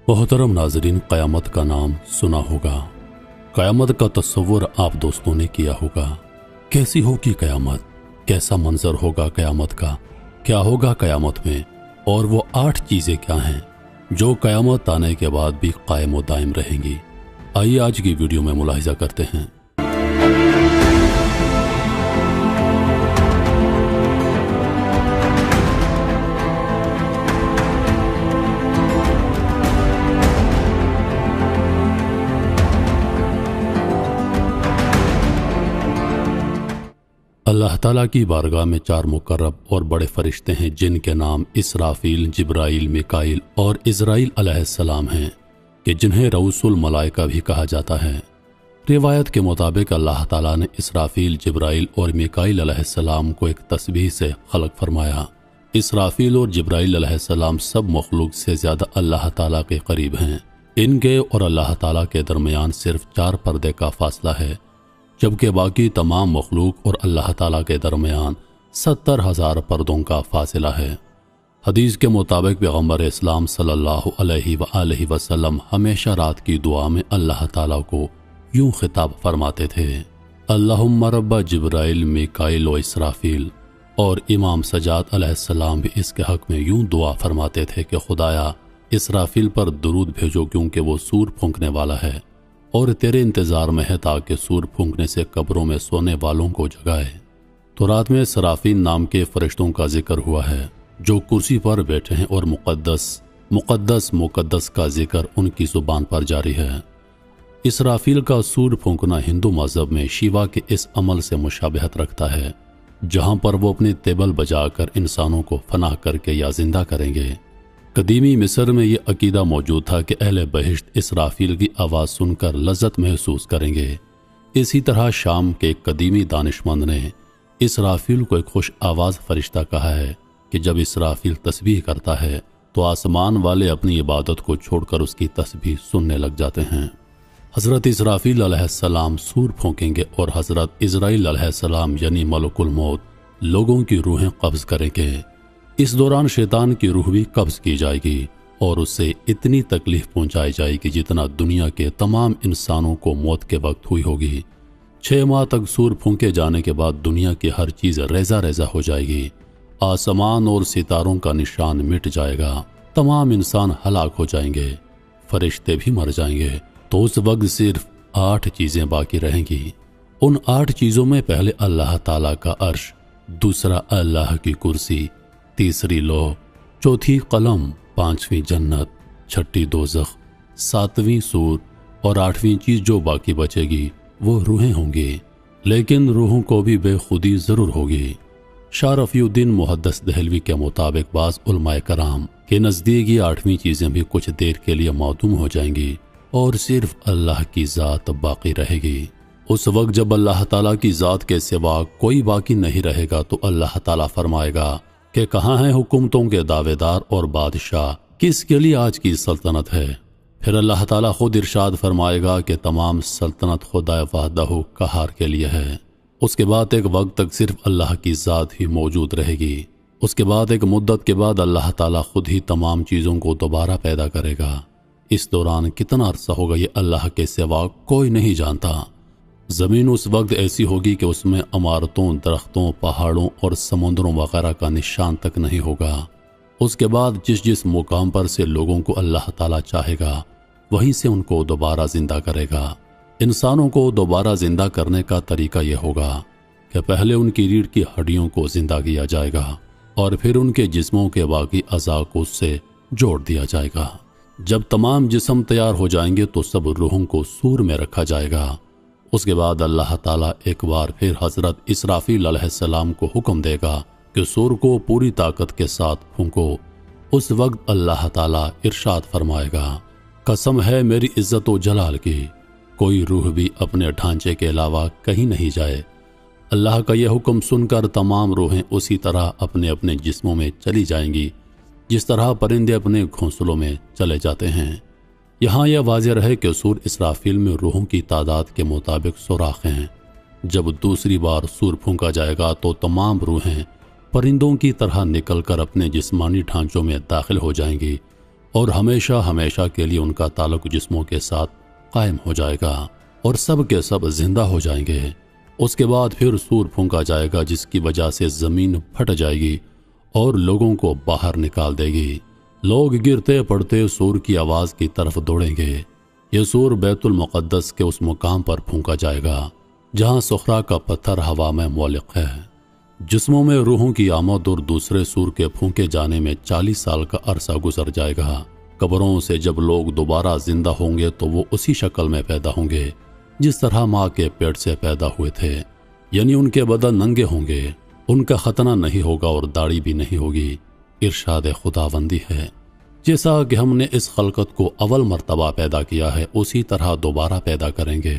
मोहतरम नाजरीन, क़यामत का नाम सुना होगा। क़यामत का तस्वुर आप दोस्तों ने किया होगा। कैसी होगी क़यामत, कैसा मंजर होगा क़यामत का, क्या होगा क़यामत में, और वो 8 चीज़ें क्या हैं जो क़यामत आने के बाद भी कायम व दायम रहेंगी। आइए आज की वीडियो में मुलाहिज़ा करते हैं। अल्लाह ताला की बारगाह में 4 मुकर्रब और बड़े फरिश्ते हैं जिनके नाम इसराफील, जिब्राइल, मिकाइल और इज़राइल अलैहिस्सलाम हैं कि जिन्हें रऊसुल मलाइका भी कहा जाता है। रिवायत के मुताबिक अल्लाह ताला ने इसराफील, जिब्राइल और मिकाइल अलैहिस्सलाम को एक तस्बीह से खलक फरमाया। इसराफील और जिब्राइल अलैहिस्सलाम सब मखलूक से ज़्यादा अल्लाह ताला के करीब हैं। इनके और अल्लाह ताला के दरमियान सिर्फ 4 पर्दे का फासला है, जबकि बाकी तमाम मखलूक और अल्लाह ताला के दरमियान 70,000 पर्दों का फासला है। हदीस के मुताबिक पैगम्बर इस्लाम सल्लल्लाहु अलैहि वसल्लम हमेशा रात की दुआ में अल्लाह ताला को यूं खिताब फरमाते थे, अल्लाहुम्मा रब्बा जिब्राइल, मिकाइल व इसराफील। और इमाम सजाद अलैहिस्सलाम भी इसके हक में यूं दुआ फरमाते थे कि खुदाया इसराफील पर दुरूद भेजो क्योंकि वो सूर फूंकने वाला है और तेरे इंतज़ार में है ताकि सूर फूंकने से कब्रों में सोने वालों को जगाए। तो रात में सराफीन नाम के फरिश्तों का जिक्र हुआ है जो कुर्सी पर बैठे हैं और मुक़द्दस का जिक्र उनकी ज़ुबान पर जारी है। इसराफील का सूर फूंकना हिंदू मज़हब में शिवा के इस अमल से मुशाबहत रखता है जहाँ पर वो अपनी तेबल बजाकर इंसानों को फनाह करके या जिंदा करेंगे। कदीमी मिस्र में ये अकीदा मौजूद था कि अहले बहिश्त इसराफील की आवाज़ सुनकर लज्जत महसूस करेंगे। इसी तरह शाम के कदीमी दानिशमंद ने इसराफील को एक खुश आवाज़ फरिश्ता कहा है कि जब इसराफील तस्बीह करता है तो आसमान वाले अपनी इबादत को छोड़कर उसकी तस्बीह सुनने लग जाते हैं। हज़रत इसराफील अलैहिस्सलाम सूर फूंकेंगे और हज़रत इज़राइल अलैहिस्सलाम यानी मलकुल मौत लोगों की रूहें कब्ज़ करेंगे। इस दौरान शैतान की रूह भी कब्ज़ की जाएगी और उससे इतनी तकलीफ पहुंचाई जाएगी जितना दुनिया के तमाम इंसानों को मौत के वक्त हुई होगी। 6 माह तक सूर फूंके जाने के बाद दुनिया की हर चीज़ रेजा रेजा हो जाएगी। आसमान और सितारों का निशान मिट जाएगा, तमाम इंसान हलाक हो जाएंगे, फरिश्ते भी मर जाएंगे। तो उस वक्त सिर्फ 8 चीज़ें बाकी रहेंगी। उन 8 चीज़ों में पहले अल्लाह ताला का अर्श, दूसरा अल्लाह की कुर्सी, तीसरी लौह, चौथी कलम, 5वीं जन्नत, 6ठी दोज़ख, 7वीं सूर और 8वीं चीज़ जो बाकी बचेगी वो रूहें होंगी। लेकिन रूहों को भी बेखुदी ज़रूर होगी। शाह रफ़ीउद्दीन मुहद्दिस दहलवी के मुताबिक बाज़ उलमाए कराम के नज़दीक ये 8वीं चीज़ें भी कुछ देर के लिए मौदूम हो जाएंगी और सिर्फ अल्लाह की ज़ात बाकी रहेगी। उस वक्त जब अल्लाह ताला की ज़ात के सिवा कोई बाकी नहीं रहेगा तो अल्लाह ताला फरमाएगा कि कहाँ हैं हुकूमतों के दावेदार और बादशाह, किसके लिए आज की सल्तनत है। फिर अल्लाह ताला खुद इरशाद फरमाएगा कि तमाम सल्तनत खुदा वहदहू क़हार के लिए है। उसके बाद एक वक्त तक सिर्फ अल्लाह की ज़ात ही मौजूद रहेगी। उसके बाद एक मुद्दत के बाद अल्लाह ताला खुद ही तमाम चीज़ों को दोबारा पैदा करेगा। इस दौरान कितना अरसा होगा ये अल्लाह के सिवा कोई नहीं जानता। ज़मीन उस वक्त ऐसी होगी कि उसमें इमारतों, दरख्तों, पहाड़ों और समुद्रों वगैरह का निशान तक नहीं होगा। उसके बाद जिस जिस मुकाम पर से लोगों को अल्लाह ताला चाहेगा वहीं से उनको दोबारा जिंदा करेगा। इंसानों को दोबारा जिंदा करने का तरीका यह होगा कि पहले उनकी रीढ़ की हड्डियों को जिंदा किया जाएगा और फिर उनके जिस्मों के बाकी अज़ा को उससे जोड़ दिया जाएगा। जब तमाम जिस्म तैयार हो जाएंगे तो सब रूहों को सूर में रखा जाएगा। उसके बाद अल्लाह ताला एक बार फिर हज़रत इसराफील अलैहिस्सलाम को हुक्म देगा कि सूर को पूरी ताकत के साथ फूंको। उस वक्त अल्लाह ताला इरशाद फरमाएगा, कसम है मेरी इज्जत व जलाल की, कोई रूह भी अपने ढांचे के अलावा कहीं नहीं जाए। अल्लाह का यह हुक्म सुनकर तमाम रूहें उसी तरह अपने अपने जिस्मों में चली जाएंगी जिस तरह परिंदे अपने घोंसलों में चले जाते हैं। यहाँ यह वाज़ेह रहे कि सूर इसराफील में रूहों की तादाद के मुताबिक सुराख हैं। जब दूसरी बार सूर फूंका जाएगा तो तमाम रूहें परिंदों की तरह निकलकर अपने जिस्मानी ढांचों में दाखिल हो जाएंगी اور ہمیشہ ہمیشہ کے لیے ان کا تعلق جسموں کے ساتھ قائم ہو جائے گا اور سب کے سب زندہ ہو جائیں گے۔ اس کے بعد پھر سور پھونکا جائے گا جس کی وجہ سے زمین پھٹ جائے گی اور لوگوں کو باہر نکال دے گی۔ لوگ گرتے پڑتے سور کی آواز کی طرف دوڑیں گے۔ یہ سور بیت المقدس کے اس مقام پر پھونکا جائے گا جہاں صخرہ کا پتھر ہوا میں معلق ہے۔ جسموں میں روحوں کی آمد اور دوسرے سور کے پھونکے جانے میں 40 سال کا عرصہ گزر جائے گا۔ قبروں سے جب لوگ دوبارہ زندہ ہوں گے تو وہ اسی شکل میں پیدا ہوں گے جس طرح ماں کے پیٹ سے پیدا ہوئے تھے، یعنی ان کے بدن ننگے ہوں گے، ان کا ختنہ نہیں ہوگا اور داڑھی بھی نہیں ہوگی۔ ارشاد خداوندی ہے، جیسا کہ ہم نے اس خلقت کو اول مرتبہ پیدا کیا ہے اسی طرح دوبارہ پیدا کریں گے۔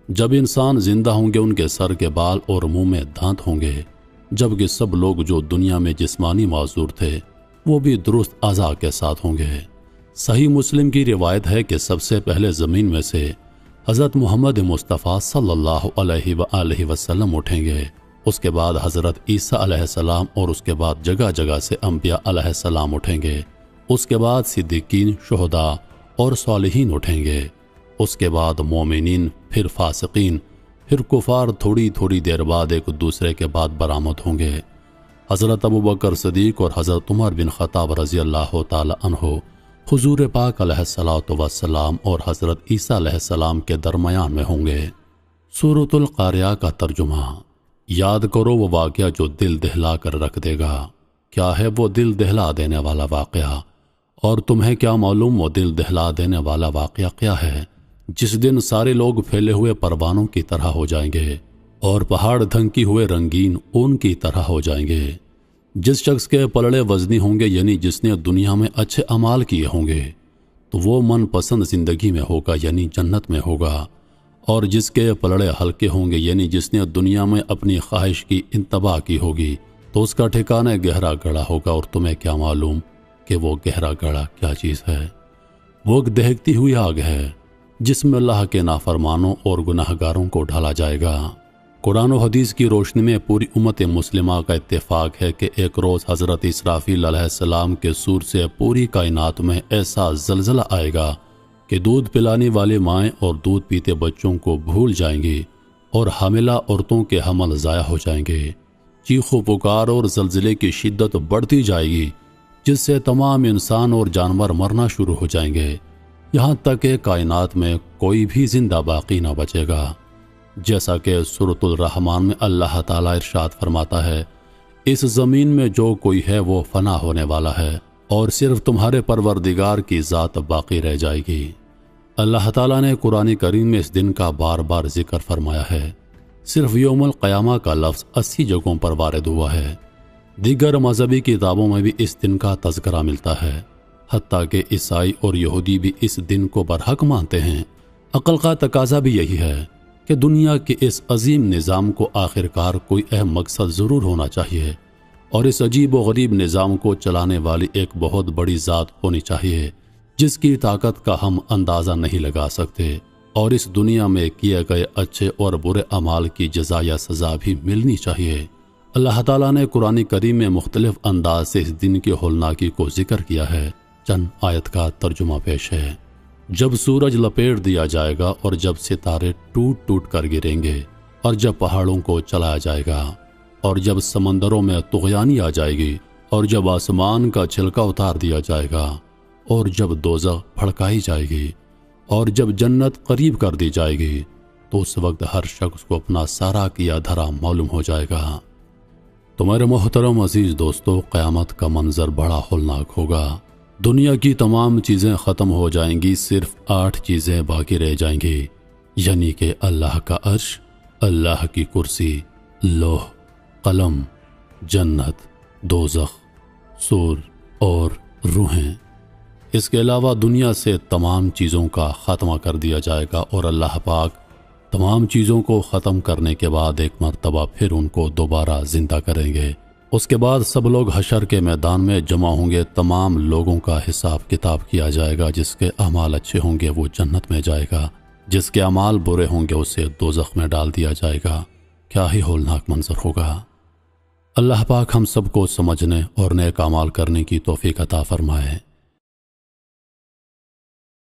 جب انسان زندہ ہوں گے ان کے سر کے بال اور منہ میں دانت ہوں گے، جبکہ سب لوگ جو دنیا میں جسمانی معذور تھے وہ بھی درست اعضاء کے ساتھ ہوں گے۔ صحیح مسلم کی روایت ہے کہ سب سے پہلے زمین میں سے حضرت محمد مصطفیٰ صلی اللہ علیہ وآلہ وسلم اٹھیں گے، اس کے بعد حضرت عیسیٰ علیہ السلام اور اس کے بعد جگہ جگہ سے انبیاء علیہ السلام اٹھیں گے، اس کے بعد صدیقین، شہداء اور صالحین اٹھیں گے، اس کے بعد مومنین، پھر فاسقین، پھر کفار تھوڑی تھوڑی دیر بعد ایک دوسرے کے بعد برآمد ہوں گے۔ حضرت ابوبکر صدیق اور حضرت عمر بن خطاب رضی اللہ تعالی عنہ حضور پاک علیہ الصلوۃ والسلام اور حضرت عیسیٰ علیہ السلام کے درمیان میں ہوں گے۔ سورۃ القاریہ کا ترجمہ۔ یاد کرو وہ واقعہ جو دل دہلا کر رکھ دے گا۔ کیا ہے وہ دل دہلا دینے والا واقعہ؟ اور تمہیں کیا معلوم وہ دل دہلا دینے والا واقعہ کیا ہے؟ جس دن سارے لوگ پھیلے ہوئے پروانوں کی طرح ہو جائیں گے اور پہاڑ دھنکی ہوئے رنگین اون کی طرح ہو جائیں گے۔ جس شخص کے پلڑے وزنی ہوں گے، یعنی جس نے دنیا میں اچھے اعمال کیے ہوں گے، تو وہ من پسند زندگی میں ہوگا، یعنی جنت میں ہوگا، اور جس کے پلڑے ہلکے ہوں گے، یعنی جس نے دنیا میں اپنی خواہش کی انتباہ کی ہوگی، تو اس کا ٹھکانہ گہرا گڑھا ہوگا۔ اور تمہیں کیا معلوم کہ وہ گہرا گڑھا کیا چیز ہے؟ وہ ایک دہکتی ہوئی آگ ہے جس میں اللہ کے نافرمانوں اور گناہگاروں کو ڈالا جائے گا۔ قرآن و حدیث کی روشنی میں پوری امت مسلمہ کا اتفاق ہے کہ ایک روز حضرت اسرافیل علیہ السلام کے سور سے پوری کائنات میں ایسا زلزلہ آئے گا کہ دودھ پلانے والی مائیں اور دودھ پیتے بچوں کو بھول جائیں گی اور حاملہ عورتوں کے حمل ضائع ہو جائیں گے۔ چیخ و پکار اور زلزلے کی شدت بڑھتی جائے گی جس سے تمام انسان اور جانور مرنا شروع ہو جائیں گے، یہاں تک کہ کائنات میں کوئی بھی زندہ باقی نہ بچے گا۔ جیسا کہ سورۃ الرحمن میں اللہ تعالیٰ ارشاد فرماتا ہے، اس زمین میں جو کوئی ہے وہ فنا ہونے والا ہے اور صرف تمہارے پروردگار کی ذات باقی رہ جائے گی۔ اللہ تعالیٰ نے قرآن کریم میں اس دن کا بار بار ذکر فرمایا ہے۔ صرف یوم القیامہ کا لفظ 80 جگہوں پر وارد ہوا ہے۔ دیگر مذہبی کتابوں میں بھی اس دن کا تذکرہ ملتا ہے، حتیٰ کہ عیسائی اور یہودی بھی اس دن کو برحق مانتے ہیں۔ عقل کا تقاضا بھی یہی ہے کہ دنیا کے اس عظیم نظام کو آخرکار کوئی اہم مقصد ضرور ہونا چاہیے، اور اس عجیب و غریب نظام کو چلانے والی ایک بہت بڑی ذات ہونی چاہیے جس کی طاقت کا ہم اندازہ نہیں لگا سکتے، اور اس دنیا میں کیے گئے اچھے اور برے اعمال کی جزا یا سزا بھی ملنی چاہیے۔ اللہ تعالیٰ نے قرآن کریم میں مختلف انداز سے اس دن کی ہولناکی کو ذکر کیا ہے۔ چند آیت کا ترجمہ پیش ہے۔ جب سورج لپیٹ دیا جائے گا اور جب ستارے ٹوٹ ٹوٹ کر گریں گے، اور جب پہاڑوں کو چلایا جائے گا، اور جب سمندروں میں طغیانی آ جائے گی، اور جب آسمان کا چھلکا اتار دیا جائے گا، اور جب دوزخ بھڑکائی جائے گی، اور جب جنت قریب کر دی جائے گی، تو اس وقت ہر شخص کو اپنا سارا کیا دھرا معلوم ہو جائے گا۔ تمہارے محترم عزیز دوستو، قیامت کا منظر بڑا ہولناک ہوگا۔ دنیا کی تمام چیزیں ختم ہو جائیں گی، صرف 8 چیزیں باقی رہ جائیں گی، یعنی کہ اللہ کا عرش، اللہ کی کرسی، لوح، قلم، جنت، دوزخ، سور اور روحیں۔ اس کے علاوہ دنیا سے تمام چیزوں کا خاتمہ کر دیا جائے گا، اور اللہ پاک تمام چیزوں کو ختم کرنے کے بعد ایک مرتبہ پھر ان کو دوبارہ زندہ کریں گے۔ اس کے بعد سب لوگ حشر کے میدان میں جمع ہوں گے، تمام لوگوں کا حساب کتاب کیا جائے گا۔ جس کے اعمال اچھے ہوں گے وہ جنت میں جائے گا، جس کے اعمال برے ہوں گے اسے دوزخ میں ڈال دیا جائے گا۔ کیا ہی ہولناک منظر ہوگا۔ اللہ پاک ہم سب کو سمجھنے اور نیک اعمال کرنے کی توفیق عطا فرمائے۔